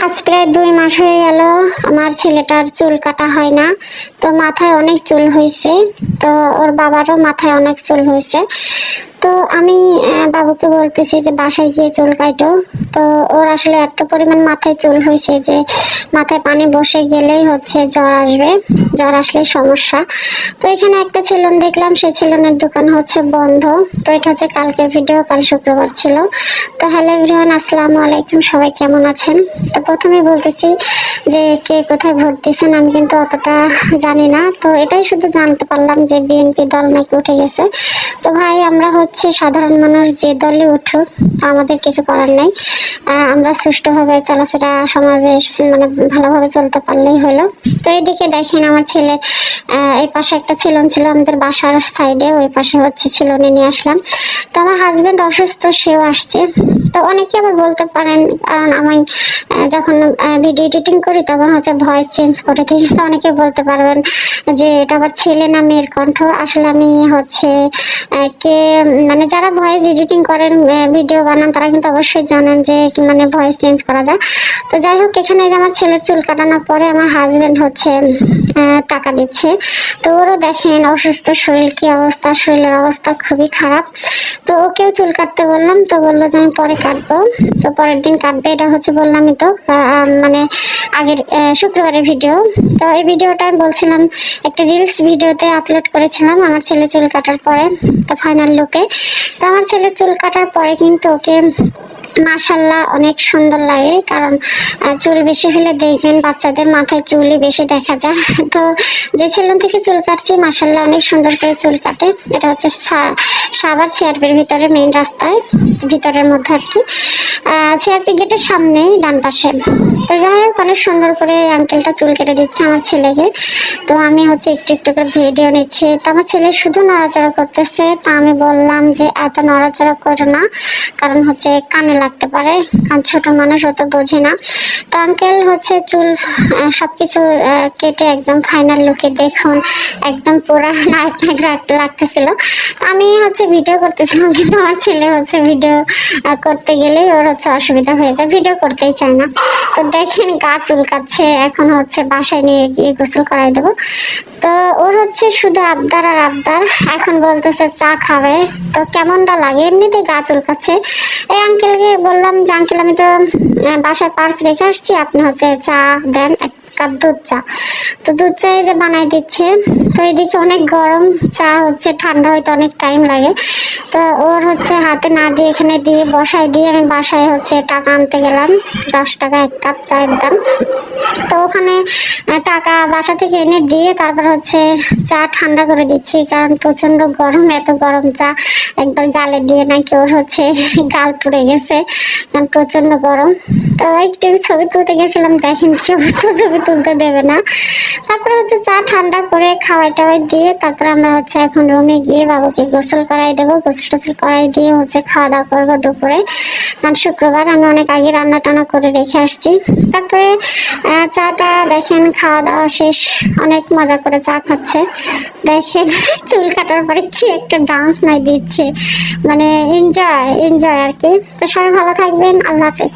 আজ প্রায় 2 মাস হয়ে গেল আমার ছেলেটার চুল কাটা হয় না। তো মাথায় অনেক চুল হয়েছে, তো ওর বাবারও মাথায় অনেক চুল হয়েছে। তো আমি বাবুকে বলতেছি যে বাসায় গিয়ে চুল কাটো। তো ওর আসলে এত পরিমাণ মাথায় চুল হয়েছে যে মাথায় পানি বসে গেলেই হচ্ছে জ্বর আসবে, জ্বর আসলেই সমস্যা। তো এখানে একটা সেলুন দেখলাম, সেই সেলুনের দোকান হচ্ছে বন্ধ। তো এটা হচ্ছে কালকের ভিডিও, কাল শুক্রবার ছিল। তো হ্যালো এভরিওয়ান, আসসালামু আলাইকুম, সবাই কেমন আছেন? তো প্রথমে বলতেছি যে কে কোথায় ভোট দিয়েছেন আমি কিন্তু অতটা জানি না। তো এটাই শুধু জানতে পারলাম যে বিএনপি দল নাকি উঠে গেছে। তো ভাই, আমরা হচ্ছে সাধারণ মানুষ, যে দলই উঠুক আমাদের কিছু করার নাই। আমরা সুষ্ঠুভাবে চলাফেরা সমাজে মানে ভালোভাবে চলতে পারলেই হলো। তো এইদিকে দেখেন আমার ছেলের এই পাশে একটা সেলুন ছিল আমাদের বাসার সাইডে, ওই পাশে হচ্ছে সেলুনে নিয়ে আসলাম। তো আমার হাজবেন্ড অসুস্থ, সেও আসছে। তো অনেকে আবার বলতে পারেন, কারণ আমি যখন ভিডিও এডিটিং করি তখন হচ্ছে ভয়েস চেঞ্জ করে দিই। তো অনেকে বলতে পারবেন যে এটা আবার ছেলে না মেয়ের কণ্ঠ। আসলে আমি হচ্ছে কে মানে যারা ভয়েস এডিটিং করেন, ভিডিও বানান, তারা কিন্তু অবশ্যই জানেন যে মানে ভয়েস চেঞ্জ করা যায়। তো যাই হোক, এখানে যে আমার ছেলের চুল কাটানোর পরে আমার হাজবেন্ড হচ্ছে টাকা দিচ্ছে। তো ওরও দেখেন অসুস্থ শরীর, কি অবস্থা, শরীরের অবস্থা খুবই খারাপ। তো ওকেও চুল কাটতে বললাম, তো বললো যে আমি পরে কাটবো। তো পরের দিন কাটবে, এটা হচ্ছে বললামই তো মানে আগের শুক্রবারের ভিডিও। তো এই ভিডিওটা আমি বলছিলাম একটা রিলস ভিডিওতে আপলোড করেছিলাম আমার ছেলে চুল কাটার পরে, তো ফাইনাল লুকে। তো আমার ছেলের চুল কাটার পরে কিন্তু ওকে মাশাল্লাহ অনেক সুন্দর লাগে, কারণ চুল বেশি হলে দেখবেন বাচ্চাদের মাথায় চুলই বেশি দেখা যায়। তো যে সেলুন থেকে চুল কাটছি মাশাল্লাহ অনেক সুন্দর করে চুল কাটে। এটা হচ্ছে সাভার চেয়ারপির ভিতরে, মেইন রাস্তায় ভিতরের মধ্যে আর কি, চেয়ারপি গেটের সামনে ডান পাশে। তো যাই হোক, অনেক সুন্দর করে আঙ্কেলটা চুল কেটে দিচ্ছে আমার ছেলেকে। তো আমি হচ্ছে একটু একটু করে ভিডিও নিচ্ছি। তো আমার ছেলে শুধু নড়াচড়া করতেছে। তা আমি বললাম যে এত নড়াচড়া করো না, কারণ হচ্ছে কানে লাগতে পারে, কারণ ছোট মানুষ অত বোঝে না। তো আঙ্কেল হচ্ছে চুল সবকিছু কেটে একদম ফাইনাল লুকে দেখুন, একদম পুরা নায়ক নায়ক লাগতেছিল। আমি হচ্ছে ভিডিও করতেছিলাম, কিন্তু আমার ছেলে হচ্ছে ভিডিও করতে গেলেই ওর হচ্ছে অসুবিধা হয়ে যায়, ভিডিও করতেই চায় না। তো দেখেন গা চুলকাচ্ছে, এখন হচ্ছে বাসায় নিয়ে গিয়ে গোসল করাই দেবো। তো ওর হচ্ছে শুধু আবদার আর আবদার, এখন বলতেছে চা খাবে। তো কেমনটা লাগে, এমনিতে গা চুলকাচ্ছে। এই আঙ্কেলকে বললাম যে আঙ্কেল, আমি তো বাসায় পার্স রেখে আসছি, আপনি হচ্ছে চা দেন, কাপ দুধ চা। তো দুধ চা যে বানাই দিচ্ছে। তো এদিকে অনেক গরম, চা হচ্ছে ঠান্ডা হইতে অনেক টাইম লাগে। তো ওর হচ্ছে হাতে না দিয়ে এখানে দিয়ে বসাই দিয়ে আমি বাসায় হচ্ছে টাকা আনতে গেলাম, 10 টাকা 1 কাপ চায়ের দাম। তো ওখানে টাকা বাসা থেকে এনে দিয়ে তারপর হচ্ছে চা ঠান্ডা করে দিচ্ছি, কারণ প্রচন্ড গরম। এত গরম চা একবার গালে দিয়ে নাকি ওর হচ্ছে গাল পুড়ে গেছে, কারণ প্রচন্ড গরম। তো একটু ছবি তুলতে গেছিলাম, দেখেন কি অবস্থা, ছবি তুলতে দেবে না। তারপরে হচ্ছে চা ঠান্ডা করে খাওয়াই টাওয়াই দিয়ে তারপরে আমরা হচ্ছে এখন রুমে গিয়ে বাবুকে গোসল করাই দেবো। গোসল টোসল করাই দিয়ে হচ্ছে খাওয়া দাওয়া করবো দুপুরে, কারণ শুক্রবার আমি অনেক আগে রান্না টান্না করে রেখে আসছি। তারপরে চাটা দেখেন খাওয়া দাওয়া শেষ, অনেক মজা করে চা খাচ্ছে। দেখেন চুল কাটার পরে কি একটা ডান্স নাই দিচ্ছে, মানে এনজয় এনজয় আর কি। তো সবাই ভালো থাকবেন, আল্লাহ হাফেজ।